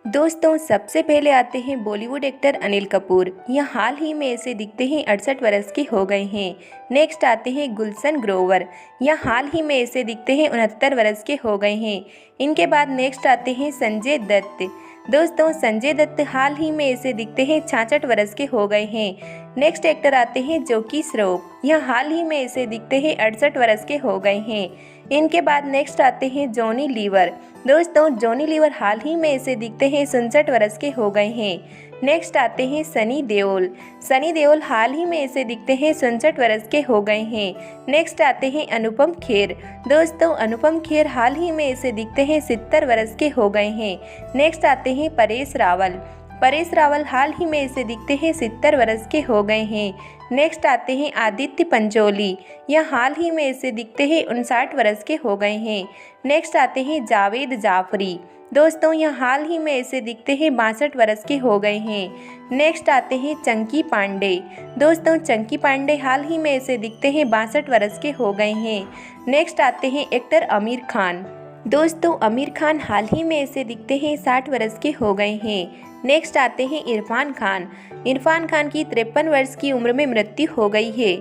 दोस्तों सबसे पहले आते हैं बॉलीवुड एक्टर अनिल कपूर। यह हाल ही में ऐसे दिखते हैं 68 वर्ष के हो गए हैं। नेक्स्ट आते हैं गुलशन ग्रोवर। यह हाल ही में ऐसे दिखते हैं 69 वर्ष के हो गए हैं। इनके बाद नेक्स्ट आते हैं संजय दत्त। दोस्तों संजय दत्त हाल ही में ऐसे दिखते हैं 66 वर्ष के हो गए हैं। नेक्स्ट एक्टर आते हैं जैकी श्रॉफ। यह हाल ही में ऐसे दिखते हैं 68 वर्ष के हो गए हैं। इनके बाद नेक्स्ट आते हैं जॉनी लीवर। दोस्तों जॉनी लीवर हाल ही में ऐसे दिखते हैं 67 वर्ष के हो गए हैं। नेक्स्ट आते हैं सनी देओल। सनी देओल हाल ही में ऐसे दिखते हैं 67 वर्ष के हो गए हैं। नेक्स्ट आते हैं अनुपम खेर। दोस्तों अनुपम खेर हाल ही में ऐसे दिखते हैं 70 वर्ष के हो गए हैं। नेक्स्ट आते हैं परेश रावल। परेश रावल हाल ही में ऐसे दिखते हैं 70 वर्ष के हो गए हैं। नेक्स्ट आते हैं आदित्य पंचोली। यह हाल ही में ऐसे दिखते हैं 59 वर्ष के हो गए हैं। नेक्स्ट आते हैं जावेद जाफरी। दोस्तों यह हाल ही में ऐसे दिखते हैं 62 वर्ष के हो गए हैं। नेक्स्ट आते हैं चंकी पांडे। दोस्तों चंकी पांडे हाल ही में ऐसे दिखते हैं 62 वर्ष के हो गए हैं। नेक्स्ट आते हैं एक्टर आमिर खान। दोस्तों आमिर खान हाल ही में ऐसे दिखते हैं 60 वर्ष के हो गए हैं। नेक्स्ट आते हैं इरफान खान। इरफान खान की 53 वर्ष की उम्र में मृत्यु हो गई है।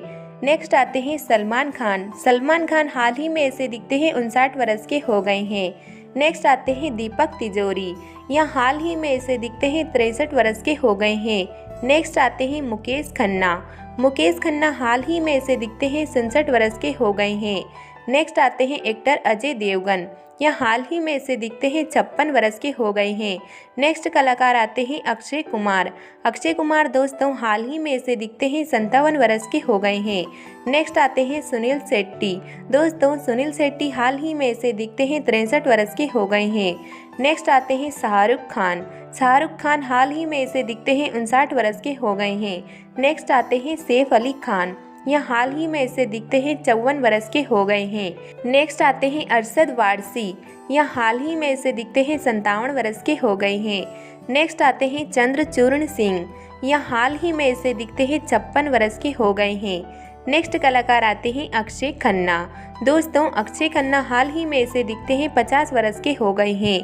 नेक्स्ट आते हैं सलमान खान। सलमान खान हाल ही में ऐसे दिखते हैं 59 वर्ष के हो गए हैं। नेक्स्ट आते हैं दीपक तिजोरी। यह हाल ही में ऐसे दिखते हैं 63 वर्ष के हो गए हैं। नेक्स्ट आते हैं मुकेश खन्ना। मुकेश खन्ना हाल ही में ऐसे दिखते हैं 67 वर्ष के हो गए हैं। नेक्स्ट आते हैं एक्टर अजय देवगन। यह हाल ही में ऐसे दिखते हैं 56 वर्ष के हो गए हैं। नेक्स्ट कलाकार आते हैं अक्षय कुमार। अक्षय कुमार दोस्तों हाल ही में ऐसे दिखते हैं 57 वर्ष के हो गए हैं। नेक्स्ट आते हैं सुनील शेट्टी। दोस्तों सुनील शेट्टी हाल ही में ऐसे दिखते हैं 63 वर्ष के हो गए हैं। नेक्स्ट आते हैं शाहरुख खान। शाहरुख खान हाल ही में ऐसे दिखते हैं 59 वर्ष के हो गए हैं। नेक्स्ट आते हैं सैफ अली खान। यह हाल ही में ऐसे दिखते हैं 54 वर्ष के हो गए हैं। नेक्स्ट आते हैं अरशद वारसी। यह हाल ही में ऐसे दिखते हैं 57 वर्ष के हो गए हैं। नेक्स्ट आते हैं चंद्रचूर्ण सिंह। यह हाल ही में ऐसे दिखते हैं 56 वर्ष के हो गए हैं। नेक्स्ट कलाकार आते हैं अक्षय खन्ना। दोस्तों अक्षय खन्ना हाल ही में ऐसे दिखते हैं 50 वर्ष के हो गए हैं।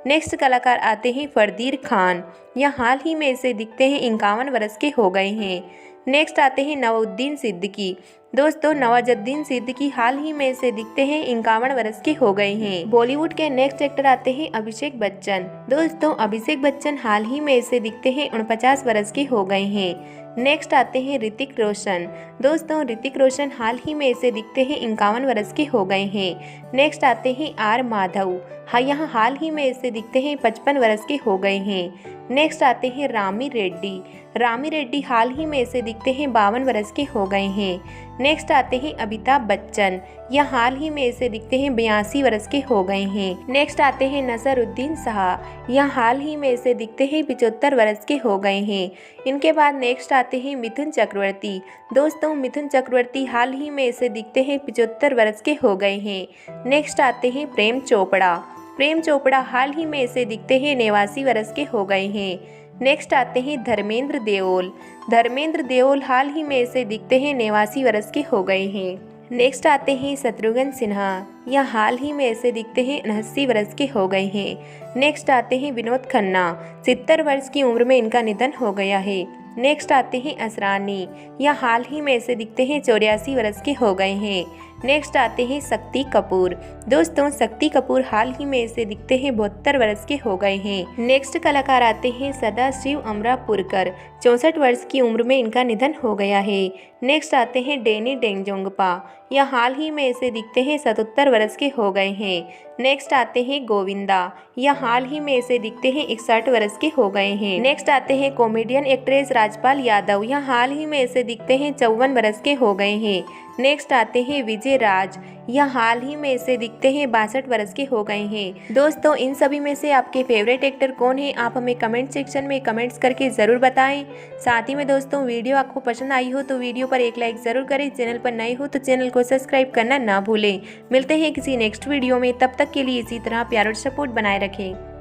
नेक्स्ट कलाकार आते हैं फरदीर खान। यह हाल ही में ऐसे दिखते हैं 51 वर्ष के हो गए हैं। नेक्स्ट आते हैं नवाजुद्दीन सिद्दीकी। दोस्तों नवाजुद्दीन सिद्दीकी हाल ही में से दिखते हैं 51 वर्ष के हो गए हैं। बॉलीवुड के नेक्स्ट एक्टर आते हैं अभिषेक बच्चन। दोस्तों अभिषेक बच्चन हाल ही में से दिखते हैं 49 वर्ष के हो गए हैं। नेक्स्ट आते हैं ऋतिक रोशन। दोस्तों ऋतिक रोशन हाल ही में से दिखते हैं 51 वर्ष के हो गए हैं। नेक्स्ट आते हैं आर माधव। यहाँ हाल ही में से दिखते हैं 55 वर्ष के हो गए हैं। नेक्स्ट आते हैं रामी रेड्डी। रामी रेड्डी हाल ही में से दिखते हैं 52 वर्ष के हो गए हैं। नेक्स्ट आते हैं अमिताभ बच्चन। यह हाल ही में से दिखते हैं 82 वर्ष के हो गए हैं। नेक्स्ट आते हैं नसरुद्दीन शाह। यह हाल ही में से दिखते हैं 75 वर्ष के हो गए हैं। इनके बाद नेक्स्ट आते हैं मिथुन चक्रवर्ती। दोस्तों मिथुन चक्रवर्ती हाल ही में से दिखते हैं 75 वर्ष के हो गए हैं। नेक्स्ट आते हैं प्रेम चोपड़ा। प्रेम चोपड़ा हाल ही में से दिखते हैं 89 वर्ष के हो गए हैं। नेक्स्ट आते हैं धर्मेंद्र देओल। धर्मेंद्र देओल हाल ही में से दिखते हैं 89 वर्ष के हो गए हैं। नेक्स्ट आते हैं शत्रुघ्न सिन्हा। यह हाल ही में से दिखते हैं 79 वर्ष के हो गए हैं। नेक्स्ट आते हैं विनोद खन्ना। 70 वर्ष की उम्र में इनका निधन हो गया है। नेक्स्ट आते हैं असरानी। यह हाल ही में से दिखते हैं 84 वर्ष के हो गए हैं। नेक्स्ट आते हैं शक्ति कपूर। दोस्तों शक्ति कपूर हाल ही में से दिखते हैं 72 वर्ष के हो गए हैं। नेक्स्ट कलाकार आते हैं सदाशिव अमरापुरकर। 64 वर्ष की उम्र में इनका निधन हो गया है। नेक्स्ट आते हैं डैनी डेंगजोंगपा। यह हाल ही में से दिखते हैं 77 वर्ष के हो गए हैं। नेक्स्ट आते हैं गोविंदा। यह हाल ही में से दिखते हैं 61 वर्ष के हो गए हैं। नेक्स्ट आते हैं कॉमेडियन एक्ट्रेस राजपाल यादव। यह हाल ही में से दिखते हैं 54 वर्ष के हो गए हैं। नेक्स्ट आते हैं विजय राज। यह हाल ही में से दिखते हैं 62 वर्ष के हो गए हैं। दोस्तों इन सभी में से आपके फेवरेट एक्टर कौन है, आप हमें कमेंट सेक्शन में कमेंट्स करके ज़रूर बताएं। साथ ही में दोस्तों वीडियो आपको पसंद आई हो तो वीडियो पर एक लाइक ज़रूर करें। चैनल पर नए हो तो चैनल को सब्सक्राइब करना ना भूलें। मिलते हैं किसी नेक्स्ट वीडियो में, तब तक के लिए इसी तरह प्यार और सपोर्ट बनाए रखें।